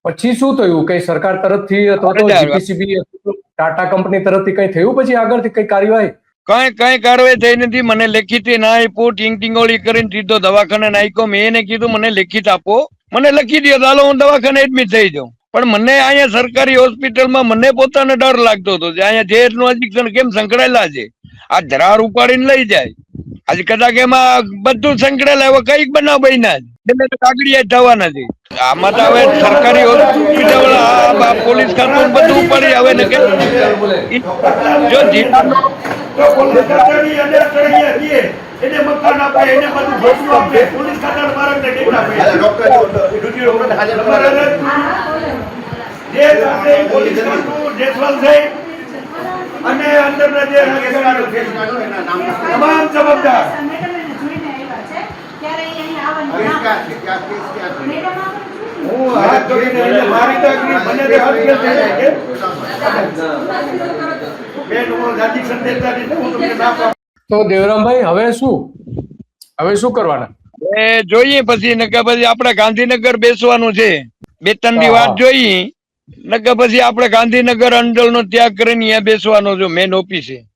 પછી શું થયું? કઈ સરકાર તરફથી અથવા તો જીપીસીબી ટાટા કંપની તરફથી કઈ થયું પછી આગળથી કઈ કાર્યવાહી? કઈ કાર્યવાહી થઈ નથી. મને લેખિત ના આપ્યું. ટીંગોળી કરીને સીધો દવાખાને નાખ્યો. મેં એને કીધું મને લેખિત આપો, મને લખી દો, ચાલો હું દવાખાને એડમિટ થઈ જાઉં. પણ મને અહીંયા સરકારી હોસ્પિટલમાં મને પોતાને ડર લાગતો હતો કે અહીંયા ઝેરનું અધિક્ષણ કેમ સંકળાયેલા છે. આ ધરાર ઉપાડીને લઈ જાય. આજે કદાચ એમાં બધું સંકળાયેલા, હવે કઈક બનાવ બન્યા છે, કાગડિયા થવાના છે. આમાં તો હવે સરકારી હોસ્પિટલ પોલીસ ખાતું બધું ઉપાડી આવે ને કે જો જિલ્લાનો એને મકાન આપે, એને બધું ભોગવું આપે, પોલીસ ખાતા મારકને કેટલા આપે, જે પોલીસ ખાતું જેસવાલ છે અને અંદરના જે તમામ જવાબદાર હું હાથ જોડીને મારી તો મને તો દેવરામભાઈ હવે શું કરવાના? જોઈએ પછી નકર પછી આપણે ગાંધીનગર બેસવાનું છે. 2-3 દી વાત જોઈએ, નકર પછી આપણે ગાંધીનગર અંડળ નો ત્યાગ કરીને અહીંયા બેસવાનો જો મેન ઓફિસે.